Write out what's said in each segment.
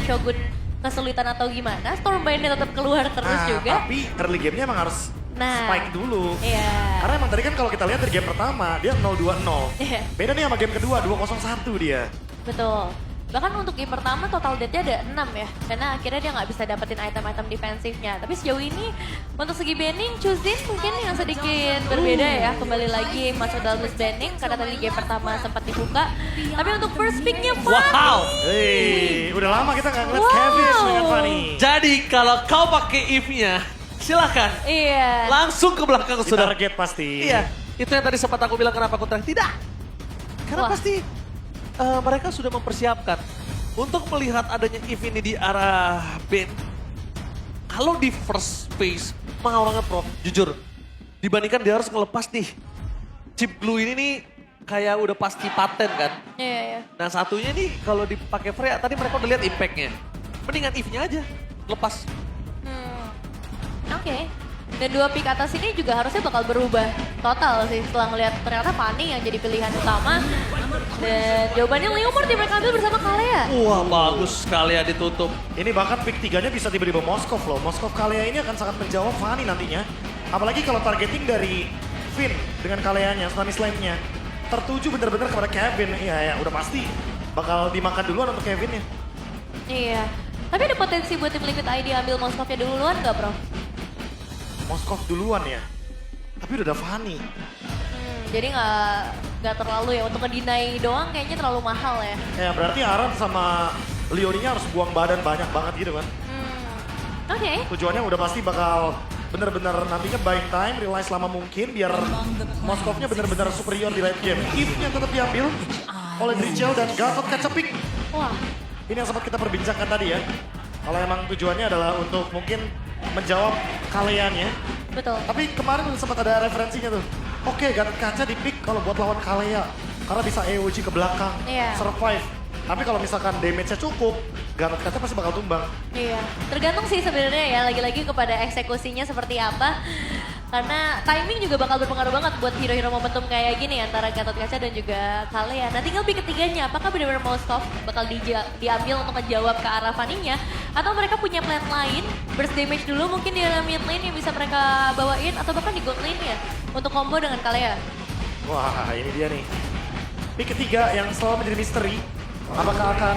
Shogun kesulitan atau gimana, Stormbind-nya tetap keluar terus juga. Tapi early game-nya emang harus spike dulu. Iya. Karena emang tadi kan kalau kita lihat dari game pertama, dia 0-2-0. Iya. Beda nih sama game kedua, 2-0-1 dia. Betul. Bahkan untuk game pertama total death-nya ada 6 ya. Karena akhirnya dia nggak bisa dapetin item-item defensifnya. Tapi sejauh ini untuk segi banning, Chuzin mungkin yang sedikit berbeda ya. Kembali lagi masuk dalam list banning karena tadi game pertama sempat dibuka. Tapi untuk first pick-nya Fanny. Wow. Hei, udah lama kita nggak ngeliat Kevin dengan Fanny. Jadi kalau kau pakai if-nya, silakan. Iya. Langsung ke belakang Di sudah. target pasti. Iya, itu yang tadi sempat aku bilang kenapa aku teriak. Tidak. Karena Wah. pasti mereka sudah mempersiapkan untuk melihat adanya if ini di arah Ben. Kalau di first phase, mahal banget Prof, jujur. Dibandingkan dia harus ngelepas nih. Chip glue ini nih kayak udah pasti paten kan. Iya, iya. Nah satunya nih kalau dipakai Freya, tadi mereka udah lihat impact-nya. Mendingan if-nya aja, lepas. Oke. Dan dua pick atas ini juga harusnya bakal berubah total sih setelah ngeliat ternyata Fanny yang jadi pilihan utama. Dan jawabannya Leomord yang mereka ambil bersama Kalea. Wah bagus sekali ya ditutup. Ini bahkan pick 3-nya bisa tiba-tiba Moskov loh. Moskov Kalea ini akan sangat menjawab Fanny nantinya. Apalagi kalau targeting dari Finn dengan Kaleanya, Stanislav Slam-nya. Tertuju bener-bener kepada Kevin. Iya ya, udah pasti bakal dimakan duluan untuk Kevin ya. Iya. Tapi ada potensi buat tim Liquid ID ambil Moskovnya duluan gak bro? Moskov duluan ya. Tapi udah ada Fanny. Jadi nggak terlalu ya untuk ngedinai doang kayaknya terlalu mahal ya. Ya berarti Aran sama Leoninya harus buang badan banyak banget gitu kan. Oke. Tujuannya udah pasti bakal bener-bener nantinya buying time, realize lama mungkin biar Moskovnya bener-bener superior di late game. If-nya tetap diambil oleh Drichel dan Gatot Kacepik. Wah. Ini yang sempat kita perbincangkan tadi ya. Kalau emang tujuannya adalah untuk mungkin menjawab Kaleannya. Betul. Tapi kemarin sempat ada referensinya tuh. Oke, Gatot Kaca di-pick kalau buat lawan Kalea. Karena bisa AOG ke belakang, Iya. survive. Tapi kalau misalkan damage-nya cukup, Gatot Kaca pasti bakal tumbang. Iya. Tergantung sih sebenarnya ya lagi-lagi kepada eksekusinya seperti apa. Karena timing juga bakal berpengaruh banget buat hero-hero momentum kayak gini antara Gatot Kaca dan juga Kalea. Nah tinggal pick ketiganya, apakah benar-benar Moskov bakal diambil untuk menjawab ke arah Fanny-nya? Atau mereka punya plan lain, burst damage dulu mungkin di area mid lane yang bisa mereka bawain, atau bahkan di gold lane ya untuk combo dengan Kalea. Wah, ini dia nih. Pick ketiga yang selalu menjadi misteri. Apakah akan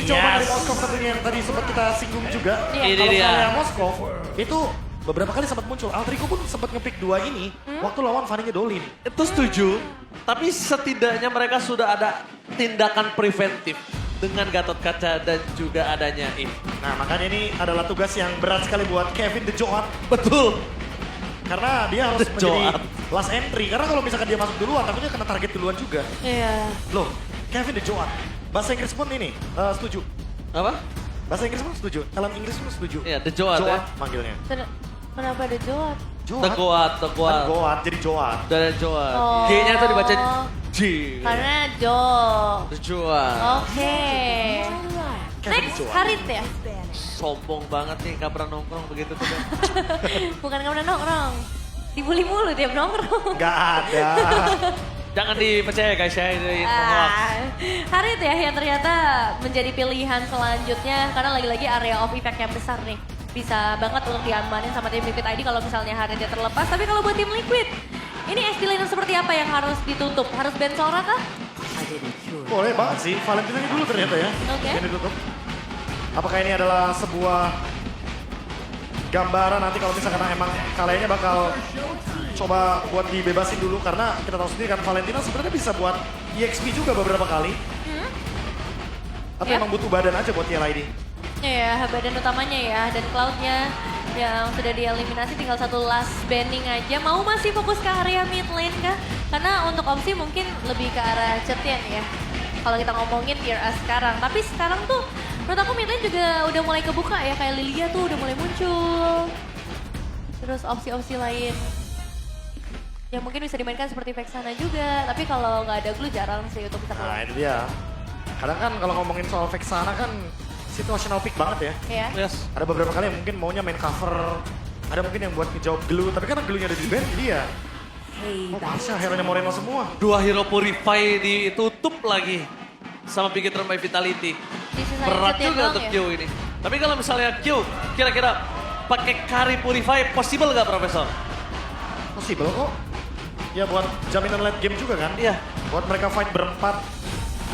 dicoba dari Moskov tentunya yang tadi sempat kita singgung juga. Iya. Ini Kalau dia. Kalea Moskov itu beberapa kali sempat muncul. Altrico pun sempat ngepick dua ini waktu lawan Fanny-nya Dolin. Itu setuju, tapi setidaknya mereka sudah ada tindakan preventif dengan Gatot Kaca dan juga adanya if. Nah makanya ini adalah tugas yang berat sekali buat Kevin The Joat. Betul. Karena dia harus The menjadi Joat. last entry. Karena kalau misalkan dia masuk duluan, takutnya kena target duluan juga. Iya. Loh, Kevin The Joat. Bahasa Inggris pun ini, setuju. Apa? Bahasa Inggris pun setuju. Dalam Inggris pun setuju. Iya, The Joat ya. Joat manggilnya. Kenapa ada Joat? Joat. Teguat, Kan teguat. Goat, jadi Joat. Dan Joat. Oh. G-nya tuh dibaca G. Karena Jo. The Joat. Oke. Kevin Next, Joat. Harit ya? Sombong banget nih gak pernah nongkrong begitu tuh. Bukan kamu nongkrong. Dibully mulu tiap nongkrong. Gak ada. Jangan dipercaya guys ya, itu hoax. Harit ya yang ternyata menjadi pilihan selanjutnya karena lagi-lagi area of effect yang besar nih. Bisa banget untuk diamanin sama tim Liquid ID kalau misalnya Haritnya terlepas. Tapi kalau buat tim Liquid, ini SD lane seperti apa yang harus ditutup? Harus Ben Sora kah? Boleh banget sih. Valentina ini dulu ternyata ya. Oke. Yang ditutup. Apakah ini adalah sebuah gambaran nanti kalau misalkan emang Kaleanya bakal coba buat dibebasin dulu karena kita tahu sendiri kan Valentina sebenarnya bisa buat EXP juga beberapa kali. Tapi Ya. emang butuh badan aja buat TLID. Ya, badan utamanya ya dan Cloud-nya yang sudah dieliminasi tinggal satu last banning aja. Mau masih fokus ke area mid lane kah? Karena untuk opsi mungkin lebih ke arah Cetian ya. Kalau kita ngomongin tier A sekarang. Tapi sekarang tuh menurut aku mid lane juga udah mulai kebuka ya. Kayak Lilia tuh udah mulai muncul. Terus opsi-opsi lain yang mungkin bisa dimainkan seperti Vexana juga. Tapi kalau nggak ada glue jarang sih untuk bisa Nah keluar. itu dia. Kadang kan kalau ngomongin soal Vexana kan situational pick banget ya. Ya. Yes. Ada beberapa kali yang mungkin maunya main cover. Ada mungkin yang buat ngejawab glue. Tapi karena glue-nya ada di band jadi ya. Oh Pasha, hero-nya Moreno semua. Dua hero Purify ditutup lagi sama Bigetron by Vitality. Disisain Berat Cetian juga doang untuk ya? Q ini. Tapi kalau misalnya Q, kira-kira pakai Kari Purify possible nggak Profesor? Possible kok. Ya buat jaminan late game juga kan. Iya. Buat mereka fight berempat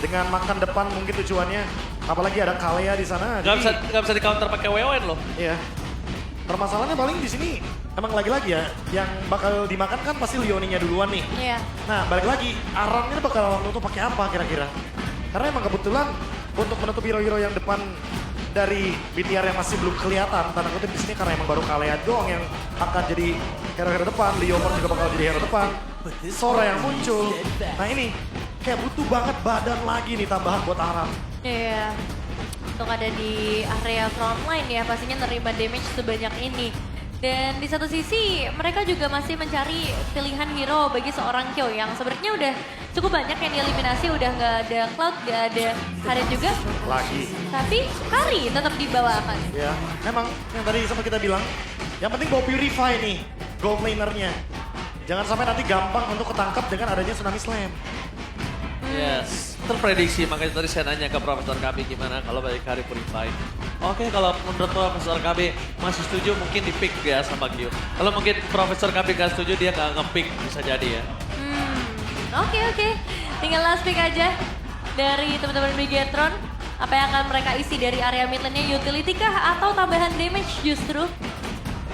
dengan makan depan mungkin tujuannya. Apalagi ada Kalea di sana. Nggak bisa di counter pakai WON loh. Iya. Permasalahannya paling di sini emang lagi-lagi ya, yang bakal dimakan kan pasti Leoninya duluan nih. Iya. Nah balik lagi, Aran ini bakal nutup pakai apa kira-kira? Karena emang kebetulan untuk menutup hero-hero yang depan dari BTR yang masih belum kelihatan, tanda kutip di sini karena emang baru Kalea doang yang akan jadi hero-hero depan, Leomord juga bakal jadi hero depan, Sora yang muncul. Nah ini kayak butuh banget badan lagi nih tambahan buat Aran. Iya. Untuk ada di area frontline ya, pastinya nerima damage sebanyak ini. Dan di satu sisi mereka juga masih mencari pilihan hero bagi seorang Kyo yang sebenarnya udah cukup banyak yang dieliminasi, udah nggak ada Cloud, nggak ada Karin juga. Lagi. Tapi Kari tetap dibawakan. Ya, memang yang tadi sempat kita bilang, yang penting bawa Purify nih, gold lanernya. Jangan sampai nanti gampang untuk ketangkap dengan adanya Tsunami Slam. Yes, terprediksi. Makanya tadi saya nanya ke Profesor KB gimana kalau balik Kari Purify. Oke, kalau menurut Profesor KB masih setuju mungkin di pick ya sama Q. Kalau mungkin Profesor KB gak setuju dia gak nge-pick bisa jadi ya. Oke. Tinggal last pick aja dari teman-teman Bigetron. Apa yang akan mereka isi dari area mid lane-nya, utility kah atau tambahan damage justru?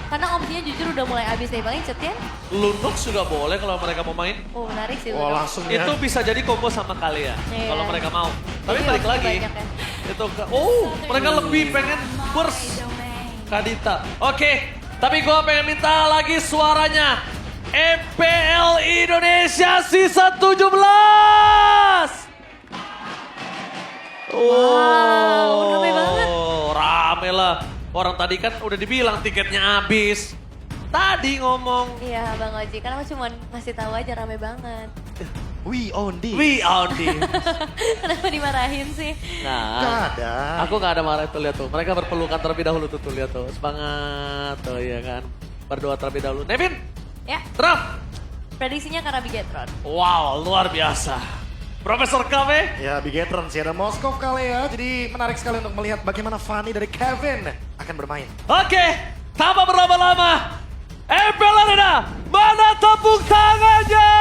Karena opsinya jujur udah mulai habis nih, paling Cetian. Lunox juga boleh kalau mereka mau main. Oh menarik sih. Wah Lunox. langsung ya. Itu bisa jadi combo sama Kalia Iya. kalau mereka mau. Tapi Jadi balik opsi lagi, banyak ya. itu mereka lebih pengen burst Kadita. Oke, tapi gua pengen minta lagi suaranya. MPL Indonesia Season 17. Wow, rame banget. Rame lah. Orang tadi kan udah dibilang tiketnya habis. Tadi ngomong, Iya Bang Oji, karena aku cuma ngasih tahu aja rame banget. We own this. we out this. Kenapa dimarahin sih? Nah, Gak ada. aku gak ada marah tuh, lihat tuh. Mereka berpelukan terlebih dahulu tuh, lihat tuh. Semangat tuh ya kan. Berdoa terlebih dahulu. Nevin, Ya, draft. prediksinya karena Bigetron. Wow, luar biasa. Profesor KB. Ya Bigetron sih ada Moskov Kalea, jadi menarik sekali untuk melihat bagaimana Fanny dari Kevin akan bermain. Oke, tanpa berlama-lama. MPL Arena, mana tepuk tangannya?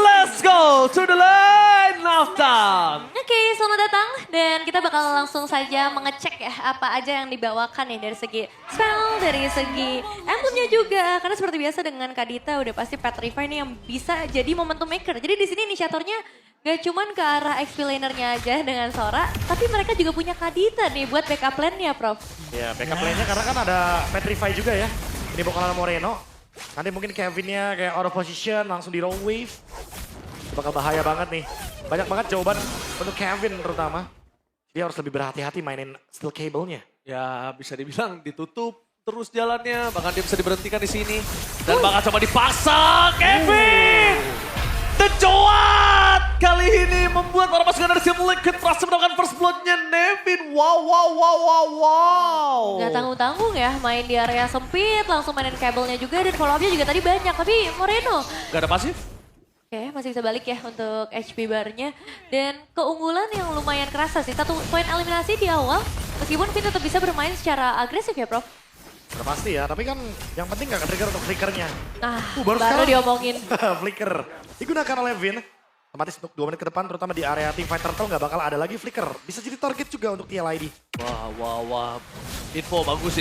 Let's go to the line of time. Oke, selamat datang dan kita bakal langsung saja mengecek ya apa aja yang dibawakan ya dari segi spell, dari segi emblemnya juga. Karena seperti biasa dengan Kadita udah pasti Petrify nih yang bisa jadi momentum maker. Jadi di sini inisiatornya gak cuman ke arah XP lanernya aja dengan Sora, tapi mereka juga punya Kadita nih buat backup plan-nya, Prof. Ya backup lane-nya karena kan ada Petrify juga ya. Ini bakal ada Moreno. Nanti mungkin Kevinnya kayak out of position langsung di roll wave. Bakal bahaya banget nih. Banyak banget jawaban untuk Kevin terutama. Dia harus lebih berhati-hati mainin steel cable-nya. Ya bisa dibilang ditutup terus jalannya, bahkan dia bisa diberhentikan di sini. Dan bakal coba dipaksa, Kevin! The Joat kali ini membuat para pasukan dari Team Liquid berhasil mendapatkan first blood-nya Nevin. Wow. Gak tanggung-tanggung ya main di area sempit, langsung mainin kabelnya juga dan follow up-nya juga tadi banyak. Tapi Moreno, Gak ada pasif? oke masih bisa balik ya untuk HP bar-nya. Dan keunggulan yang lumayan kerasa sih, 1 poin eliminasi di awal. Meskipun Vin tetap bisa bermain secara agresif ya Prof. Udah pasti ya, tapi kan yang penting gak ke-trigger untuk flickernya. Nah, Baru baru sekarang. diomongin. Flicker digunakan oleh Vin. Otomatis untuk 2 menit ke depan terutama di area teamfight turtle gak bakal ada lagi flicker. Bisa jadi target juga untuk TLID. Wah. Info bagus.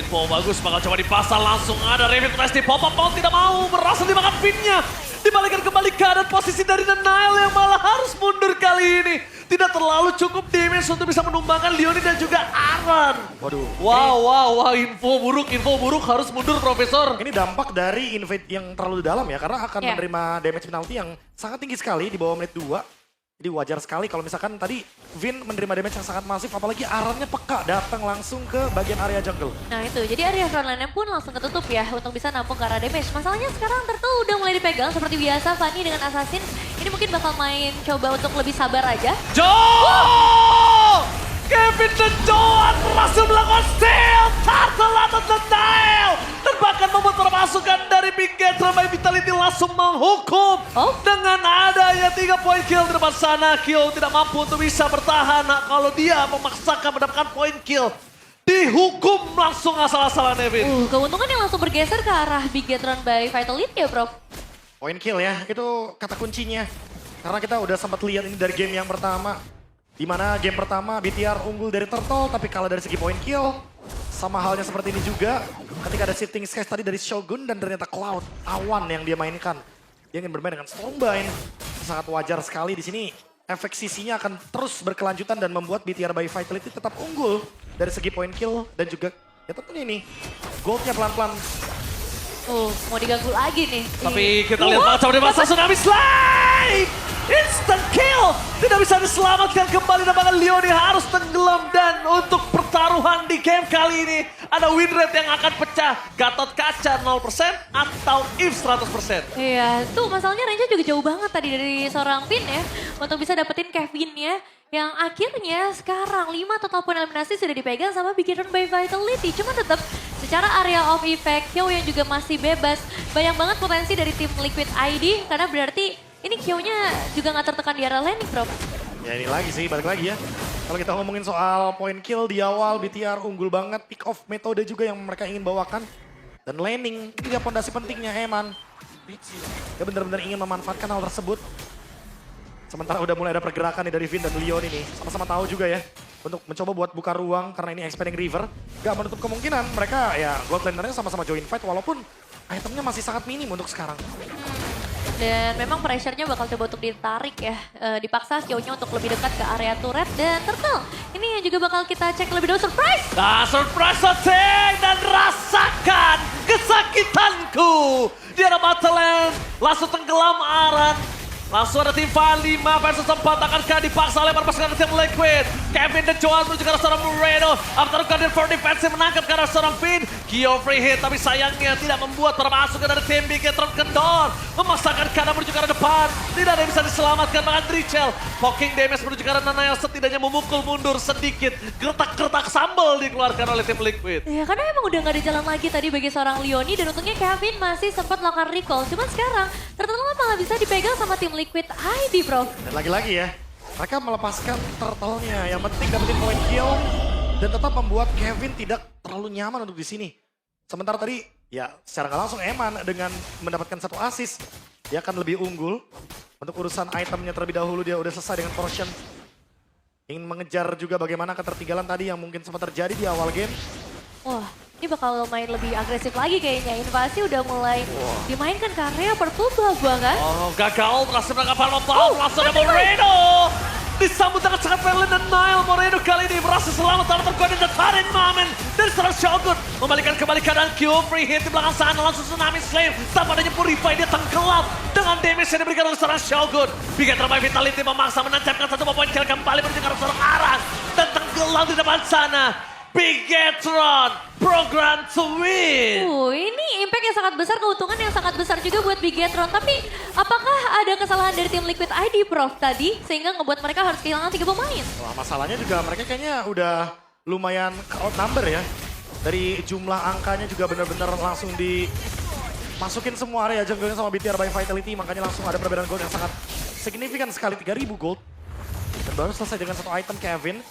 Bakal coba dipasang langsung ada Revit Resti. Pop-up mau tidak mau berhasil dimakan pinnya. Dibalikan kembali keadaan posisi dari Nile yang malah harus mundur kali ini. Tidak terlalu cukup damage untuk bisa menumbangkan Leoni dan juga Aran. Waduh. Wow. Info buruk harus mundur Profesor. Ini dampak dari invade yang terlalu dalam ya, karena akan Ya. menerima damage penalti yang sangat tinggi sekali di bawah menit 2. Jadi wajar sekali kalau misalkan tadi Vin menerima damage yang sangat masif, apalagi Arannya peka datang langsung ke bagian area jungle. Nah itu, jadi area frontline-nya pun langsung ketutup ya untuk bisa nampung ke arah damage. Masalahnya sekarang Turtle udah mulai dipegang seperti biasa. Fanny dengan Assassin ini mungkin bakal main coba untuk lebih sabar aja. Kevin dan Joan berhasil melakukan steal. Turtle atau Nile Dan bahkan membuat permasukan dari Big Getron by Vitality langsung menghukum. Dengan adanya 3 poin kill di depan sana, Kyo tidak mampu untuk bisa bertahan. Nah, kalau dia memaksakan mendapatkan poin kill, dihukum langsung asal-asalan Nevin. Keuntungan yang langsung bergeser ke arah Big Getron by Vitality ya, Prof. Poin kill ya, itu kata kuncinya. Karena kita udah sempat lihat ini dari game yang pertama. Di mana game pertama BTR unggul dari Turtle tapi kalah dari segi poin kill. Sama halnya seperti ini juga ketika ada shifting skies tadi dari Shogun dan ternyata Cloud, Awan yang dia mainkan. Dia ingin bermain dengan Stormbind. Sangat wajar sekali di sini. Efek sisinya akan terus berkelanjutan dan membuat BTR by Vitality tetap unggul dari segi poin kill dan juga ya tentunya ini goldnya pelan-pelan. Mau diganggu lagi nih. Tapi kita lihat macam di masa Tsunami Slide. Instant kill. Tidak bisa diselamatkan kembali dan bahkan Leoni harus tenggelam. Dan untuk pertaruhan di game kali ini ada win rate yang akan pecah. Gatot Kaca 0% atau if 100%. Iya, tuh masalahnya range juga jauh banget tadi dari seorang Pin ya. Untuk bisa dapetin Kevin-nya. Yang akhirnya sekarang 5 total poin eliminasi sudah dipegang sama Big Getron by Vitality. Cuma tetap secara area of effect, Kyo yang juga masih bebas. Banyak banget potensi dari tim Liquid ID. Karena berarti ini Kyo-nya juga nggak tertekan di area laning, Bro. Ya ini lagi sih, balik lagi ya. Kalau kita ngomongin soal point kill di awal, BTR unggul banget. Pick off metode juga yang mereka ingin bawakan. Dan laning, ini dia pondasi pentingnya Eman. Dia benar-benar ingin memanfaatkan hal tersebut. Sementara udah mulai ada pergerakan nih dari Vin dan Leon ini. Sama-sama tahu juga ya. Untuk mencoba buat buka ruang karena ini expanding river. Gak menutup kemungkinan mereka ya gold lanernya sama-sama join fight. Walaupun itemnya masih sangat minim untuk sekarang. Dan memang pressure-nya bakal coba untuk ditarik ya. Dipaksa Kyo-nya untuk lebih dekat ke area turret. Dan Turtle, ini yang juga bakal kita cek lebih dahulu. Surprise! Nah, surprise attack dan rasakan kesakitanku. Di arah Battleland, langsung tenggelam Aran. Langsung ada tim Fan 5 versus 4 akankah dipaksa oleh pasukan tim Liquid. Kevin dan Joan menuju ke arah seorang Moreno. After Guardian for Defensive menangkap ke arah seorang Finn. Kyo free hit tapi sayangnya tidak membuat permasukan dari tim Big Getron kendor. Memaksakan Kana menuju ke arah depan. Tidak ada yang bisa diselamatkan bahkan Drichel. Poking damage menuju ke arah Nanael setidaknya memukul mundur sedikit. Gertak-gertak sambal dikeluarkan oleh tim Liquid. Ya karena emang udah gak ada jalan lagi tadi bagi seorang Leoni. Dan untungnya Kevin masih sempat melakukan recall. Cuman sekarang Turtle malah bisa dipegang sama tim Liquid ID, bro. Dan lagi-lagi ya, mereka melepaskan turtle-nya. Yang penting dapetin point kill dan tetap membuat Kevin tidak terlalu nyaman untuk di sini. Sementara tadi ya secara nggak langsung Eman dengan mendapatkan 1 assist, dia akan lebih unggul. Untuk urusan itemnya terlebih dahulu dia udah selesai dengan portion. Ingin mengejar juga bagaimana ketertinggalan tadi yang mungkin sempat terjadi di awal game. Wah, ini bakal main lebih agresif lagi kayaknya. Invasi udah mulai dimainkan ke area Purple Buff kan? Oh, gagal berhasil menangkap Palma Palm. Langsung ada Moreno. Disambut dengan sangat violent dan Nile. Moreno kali ini berhasil selamat dalam tergodin dan tarik Mamen. Dari seorang Shogun. Membalikan kembali keadaan Q. Free hit di belakang sana. Langsung Tsunami Slave. Tanpa adanya Purify dia tenggelam. Dengan damage yang diberikan oleh seorang Shogun. Big Getron by Vitality memaksa menancapkan 1 poin kill kembali menuju ke arah seorang Aran. Dan tenggelam di depan sana. Big Getron, program to win. Ini impact yang sangat besar, keuntungan yang sangat besar juga buat Big Getron. Tapi apakah ada kesalahan dari tim Liquid ID, Prof, tadi? Sehingga ngebuat mereka harus kehilangan 3 pemain? Wah, masalahnya juga mereka kayaknya udah lumayan outnumber ya. Dari jumlah angkanya juga benar-benar langsung dimasukin semua area jungle sama BTR by Vitality. Makanya langsung ada perbedaan gold yang sangat signifikan sekali, 3.000 gold. Dan baru selesai dengan 1 item Kevin.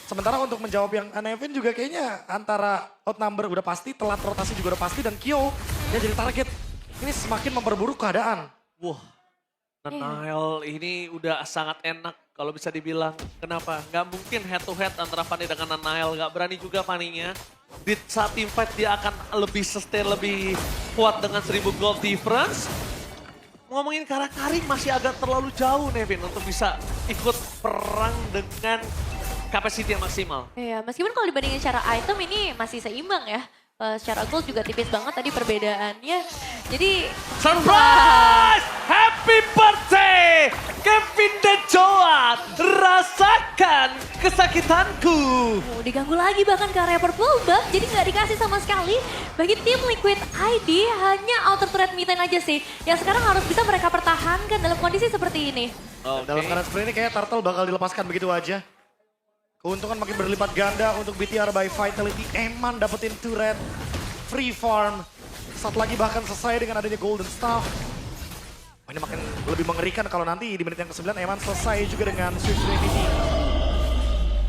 Sementara untuk menjawab yang Nevin juga kayaknya antara outnumber udah pasti, telat rotasi juga udah pasti, dan Kyo yang jadi target. Ini semakin memperburuk keadaan. Wah, Nanael ini udah sangat enak kalau bisa dibilang. Kenapa? Nggak mungkin head to head antara Fanny dengan Nanael. Nggak berani juga Fanny-nya. Di saat team fight dia akan lebih sustain, lebih kuat dengan 1000 gold difference. Ngomongin karakterik masih agak terlalu jauh Nevin untuk bisa ikut perang dengan kapasiti yang maksimal. Iya, meskipun kalau dibandingin secara item ini masih seimbang ya. Secara gold juga tipis banget tadi perbedaannya. Jadi... Surprise! Happy birthday! Kevin dan Joan, rasakan kesakitanku. Diganggu lagi bahkan ke area Purple Buff, jadi nggak dikasih sama sekali. Bagi tim Liquid ID hanya outer turret mid lane aja sih. Yang sekarang harus bisa mereka pertahankan dalam kondisi seperti ini. Dalam keadaan seperti ini kayaknya Turtle bakal dilepaskan begitu aja. Keuntungan makin berlipat ganda untuk BTR by Vitality. Eman dapetin turret, free farm, Satu lagi bahkan selesai dengan adanya Golden Staff. Oh, ini makin lebih mengerikan kalau nanti di menit yang ke-9 Eman selesai juga dengan Swift Trinity.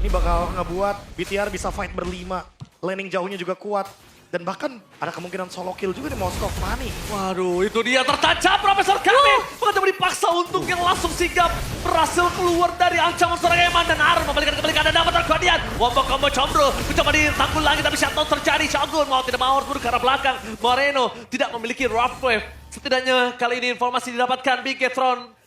Ini bakal ngebuat BTR bisa fight berlima. Laning jauhnya juga kuat. Dan bahkan ada kemungkinan solo kill juga di Moskov Fanny. Waduh, itu dia tertancap Profesor Kami. Mencoba dipaksa untuk yang langsung sigap. Berhasil keluar dari ancaman seorang Eman dan Aron membalikan kembali ke dapat Guardian. Wombo combo combro. Mencoba ditanggul lagi tapi shutdown terjadi. Shogun mau tidak mau harus mundur ke arah belakang. Moreno tidak memiliki rough wave. Setidaknya kali ini informasi didapatkan Bigetron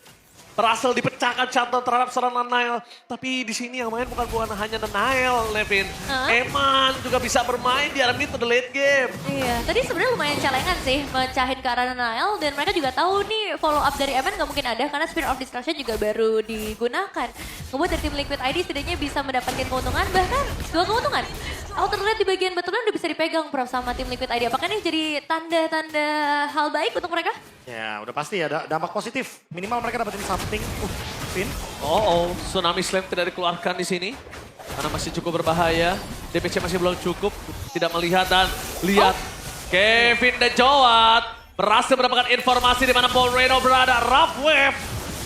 berhasil dipecahkan shutdown terhadap seorang Nanail. Tapi di sini yang main bukan hanya Nanail, Levin. Eman juga bisa bermain di arah mid to the late game. Iya, tadi sebenarnya lumayan celengan sih mecahin ke arah Nile dan mereka juga tahu nih follow up dari Eman nggak mungkin ada karena Spirit of Destruction juga baru digunakan. Kemudian dari tim Liquid ID setidaknya bisa mendapatkan keuntungan, bahkan 2 keuntungan. Outer lane di bagian Battleground udah bisa dipegang Prof sama tim Liquid ID. Apakah ini jadi tanda-tanda hal baik untuk mereka? Ya udah pasti ya, dampak positif. Minimal mereka dapetin something. Finn. Tsunami Slam tidak dikeluarkan di sini. Karena masih cukup berbahaya. DPC masih belum cukup. Tidak melihat dan lihat. Kevin The Jowat berhasil mendapatkan informasi di mana Moreno berada. Rough Wave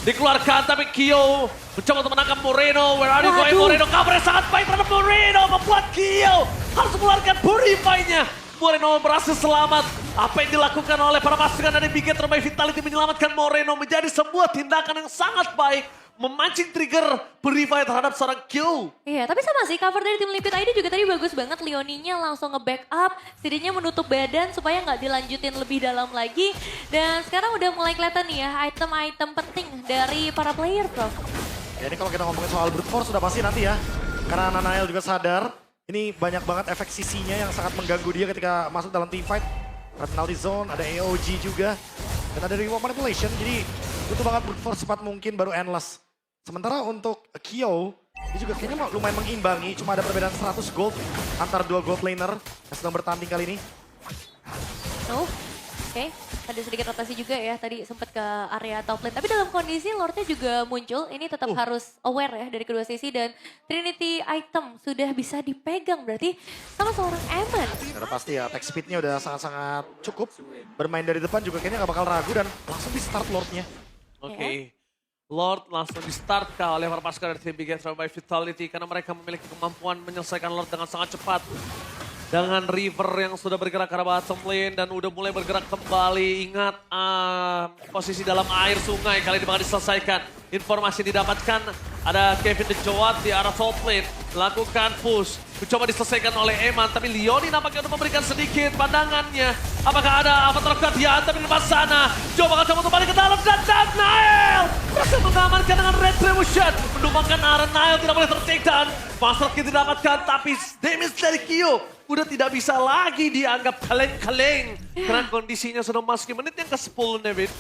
dikeluarkan tapi Kyo mencoba untuk menangkap Moreno. Where are you going Moreno? Kabarnya sangat baik terhadap Moreno. Membuat Kyo harus mengeluarkan Purify-nya. Moreno berhasil selamat. Apa yang dilakukan oleh para pasukan dari Bigetron by Vitality menyelamatkan Moreno menjadi sebuah tindakan yang sangat baik. Memancing trigger Purify terhadap seorang Q. Iya, tapi sama sih cover dari tim Liquid ID juga tadi bagus banget. Leoninya langsung nge-backup, setidaknya menutup badan supaya nggak dilanjutin lebih dalam lagi. Dan sekarang udah mulai kelihatan nih ya item-item penting dari para player, Prof. Ya ini kalau kita ngomongin soal brute force sudah pasti nanti ya. Karena Nanail juga sadar, ini banyak banget efek CC-nya yang sangat mengganggu dia ketika masuk dalam team fight. Ada penalty zone, ada AOG juga. Dan ada reward manipulation, jadi butuh banget brute force cepat mungkin baru endless. Sementara untuk Kyo, dia juga kayaknya lumayan mengimbangi. Cuma ada perbedaan 100 gold antara dua gold laner yang sedang bertanding kali ini. Oke, ada sedikit rotasi juga ya, tadi sempat ke area top lane. Tapi dalam kondisi Lordnya juga muncul, ini tetap harus aware ya dari kedua sisi. Dan Trinity item sudah bisa dipegang berarti sama seorang Eman. Karena pasti ya, attack speednya udah sangat-sangat cukup. Bermain dari depan juga kayaknya gak bakal ragu dan langsung di start Lordnya. Oke. Lord langsung di start oleh para pasukan dari tim Bigetron by Vitality karena mereka memiliki kemampuan menyelesaikan Lord dengan sangat cepat. Dengan River yang sudah bergerak ke arah bottom lane dan udah mulai bergerak kembali. Ingat posisi dalam air sungai kali ini bakal diselesaikan. Informasi didapatkan ada Kevin The Jowat di arah top lane. Lakukan push. Mencoba diselesaikan oleh Eman tapi Leoni nampaknya untuk memberikan sedikit pandangannya. Apakah ada apa terlakukan dia tapi di depan sana. Coba coba untuk balik ke dalam dan Nile berhasil mengamankan dengan Retribution. Menumbangkan arah Nile tidak boleh ter-take down. Master Kid didapatkan tapi damage dari Kyo udah tidak bisa lagi dianggap kaleng-kaleng. Karena kondisinya sudah masuk menit yang ke-10 Nevin.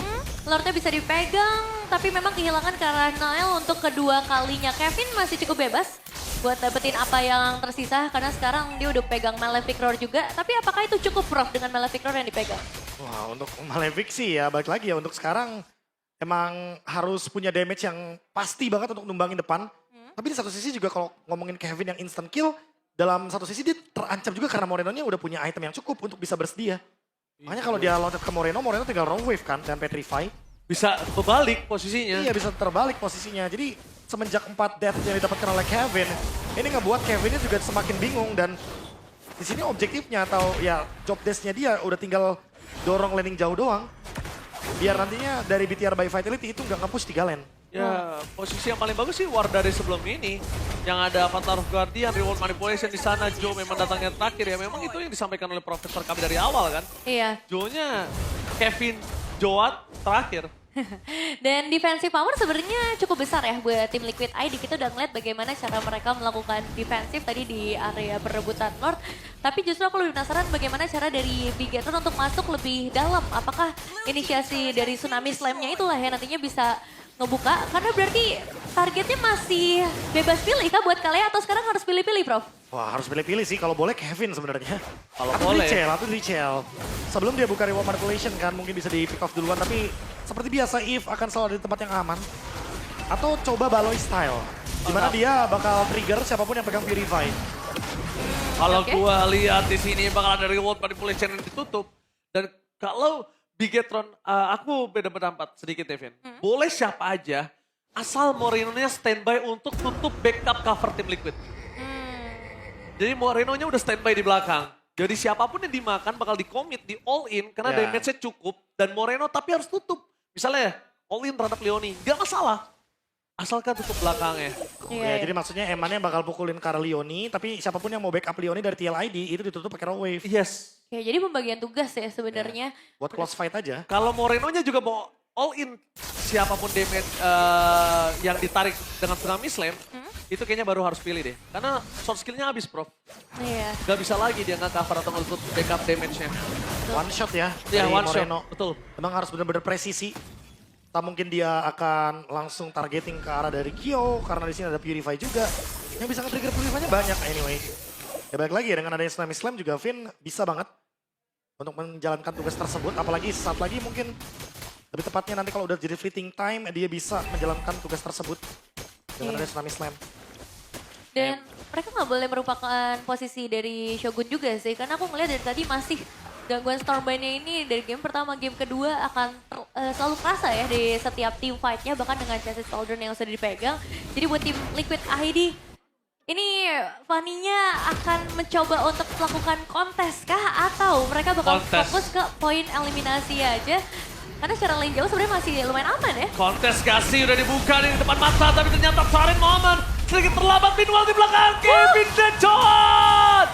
Lordnya bisa dipegang, tapi memang kehilangan karena Nile untuk kedua kalinya. Kevin masih cukup bebas buat dapetin apa yang tersisa karena sekarang dia udah pegang Malefic Roar juga. Tapi apakah itu cukup Prof dengan Malefic Roar yang dipegang? Wah untuk Malefic sih ya balik lagi ya untuk sekarang emang harus punya damage yang pasti banget untuk numbangin depan. Tapi di satu sisi juga kalau ngomongin Kevin yang instant kill, dalam satu sisi dia terancam juga karena Moreno-nya udah punya item yang cukup untuk bisa bersedia. Makanya kalau dia loncat ke Moreno, Moreno tinggal raw wave kan dan petrify. Bisa berbalik posisinya. Iya bisa terbalik posisinya. Jadi semenjak 4 death yang didapatkan oleh Kevin, ini ngebuat Kevinnya juga semakin bingung dan di sini objektifnya atau ya job desk-nya dia udah tinggal dorong laning jauh doang. Biar nantinya dari BTR by Vitality itu nggak nge-push 3 lane. Ya, posisi yang paling bagus sih War dari sebelum ini. Yang ada Avatar of Guardian, Reward Manipulation di sana, Joe memang datangnya terakhir ya. Memang itu yang disampaikan oleh Profesor kami dari awal kan. Iya. Joe-nya Kevin Jowat terakhir. Dan defensive power sebenarnya cukup besar ya buat tim Liquid ID. Kita udah ngeliat bagaimana cara mereka melakukan defensif tadi di area perebutan Lord. Tapi justru aku lebih penasaran bagaimana cara dari Bigetron untuk masuk lebih dalam. Apakah inisiasi dari Tsunami Slam-nya itulah yang nantinya bisa ngebuka? Karena berarti targetnya masih bebas pilih kah buat kalian atau sekarang harus pilih-pilih Prof? Wah harus pilih-pilih sih kalau boleh Kevin sebenarnya. Kalau atau boleh. Richel, sebelum dia buka reward manipulation kan mungkin bisa di pick off duluan. Tapi seperti biasa Eve akan selalu ada di tempat yang aman. Atau coba Baloi style. Dimana dia bakal trigger siapapun yang pegang Purify. Kalau gua lihat di sini bakal ada reward manipulation yang ditutup. Dan Kalau Bigetron, aku beda pendapat sedikit Devin. Boleh siapa aja, asal Moreno-nya standby untuk tutup backup cover tim Liquid. Jadi Moreno-nya udah standby di belakang. Jadi siapapun yang dimakan bakal di-commit, di all-in karena Ya. damage-nya cukup. Dan Moreno tapi harus tutup. Misalnya all-in terhadap Leoni, gak masalah. Asalkan tutup belakangnya. Ya, jadi maksudnya Emannya bakal pukulin ke arah Leoni, tapi siapapun yang mau backup Leoni dari TLID itu ditutup pakai raw wave. Yes. Ya, jadi pembagian tugas ya sebenarnya. Buat close fight aja. Kalau Moreno-nya juga mau all-in siapapun damage yang ditarik dengan Tsunami Slam, itu kayaknya baru harus pilih deh. Karena short skill-nya habis, Prof. Iya. Gak bisa lagi dia nggak cover atau nge-tutup backup damage-nya. One shot ya Iya, dari one Moreno. shot. Betul. Emang harus benar-benar presisi. Tak mungkin dia akan langsung targeting ke arah dari Kyo karena di sini ada Purify juga. Yang bisa nge-trigger Purify-nya banyak anyway. Ya balik lagi ya dengan adanya Tsunami Slam juga Vin bisa banget untuk menjalankan tugas tersebut. Apalagi saat lagi mungkin lebih tepatnya nanti kalau udah jadi fleeting time dia bisa menjalankan tugas tersebut dengan adanya Tsunami Slam. Dan mereka nggak boleh merupakan posisi dari Shogun juga sih. Karena aku ngeliat dari tadi masih gangguan Stormbind-nya ini dari game pertama, game kedua akan selalu kerasa ya di setiap team fight-nya. Bahkan dengan chassis Cauldron yang sudah dipegang. Jadi buat tim Liquid ID, ini Fanny-nya akan mencoba untuk melakukan kontes kah? Atau mereka bakal Kontes. fokus ke poin eliminasi aja? Karena secara lane jauh sebenarnya masih lumayan aman ya. Kontes kasih udah dibuka nih di depan mata, tapi ternyata Farin Momen sedikit terlambat. Meanwhile di belakang Kevin Dejon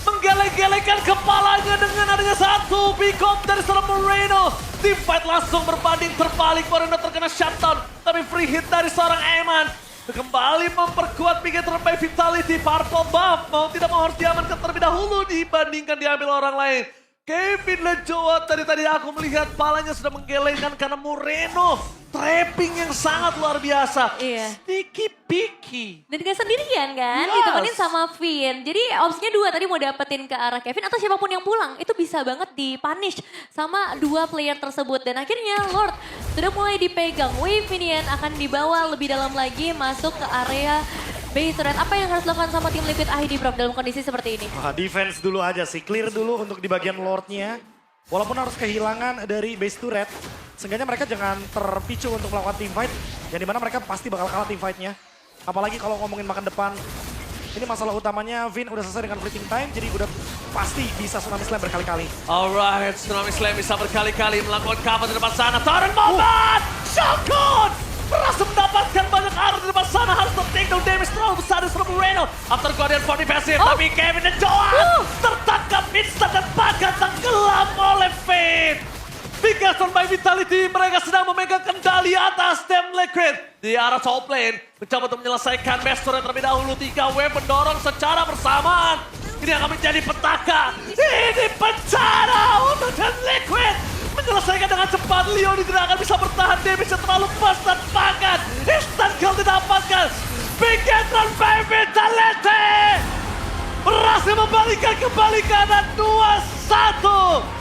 menggeleng-gelengkan kepalanya dengan adanya satu pick up dari seorang Moreno. Team fight langsung berbanding terbalik, Moreno terkena shutdown, tapi free hit dari seorang Eman. Kembali memperkuat Bigetron by Vitality. Purple buff mau tidak mau harus diamankan terlebih dahulu dibandingkan diambil orang lain. Kevin Lejoa tadi aku melihat palanya sudah menggelengkan karena Moreno trapping yang sangat luar biasa. Iya. Sticky picky. Dan gak sendirian kan, Yes. ditemenin sama Finn. Jadi opsinya dua tadi mau dapetin ke arah Kevin atau siapapun yang pulang. Itu bisa banget dipunish sama dua player tersebut. Dan akhirnya Lord sudah mulai dipegang. Wave Minion akan dibawa lebih dalam lagi masuk ke area base turret. Apa yang harus dilakukan sama tim Liquid ID Prof dalam kondisi seperti ini? Wah, defense dulu aja sih, clear dulu untuk di bagian Lordnya. Walaupun harus kehilangan dari base turret, seenggaknya mereka jangan terpicu untuk melakukan team fight. Yang dimana mereka pasti bakal kalah team fight-nya. Apalagi kalau ngomongin makan depan, ini masalah utamanya Vin udah selesai dengan fleeting time, jadi udah pasti bisa Tsunami Slam berkali-kali. Alright, Tsunami Slam bisa berkali-kali melakukan cover di depan sana. Torrent Moment! Shogun! Berhasil mendapatkan banyak arah di depan sana. Harus take down damage terlalu besar dari seorang Moreno. After Guardian for defensive, tapi Kevin dan Joan tertangkap instan dan bahkan tenggelam oleh Fate. Bigetron by Vitality, mereka sedang memegang kendali atas tim Liquid. Di arah top lane, mencoba untuk menyelesaikan best turret terlebih dahulu. 3 wave mendorong secara bersamaan. Ini akan menjadi petaka. Ini bencana untuk tim Liquid. Menyelesaikan dengan cepat, Leoni tidak akan bisa bertahan, damage terlalu pas dan bahkan instant kill didapatkan. Bigetron by Vitality berhasil membalikkan kembali keadaan 2-1.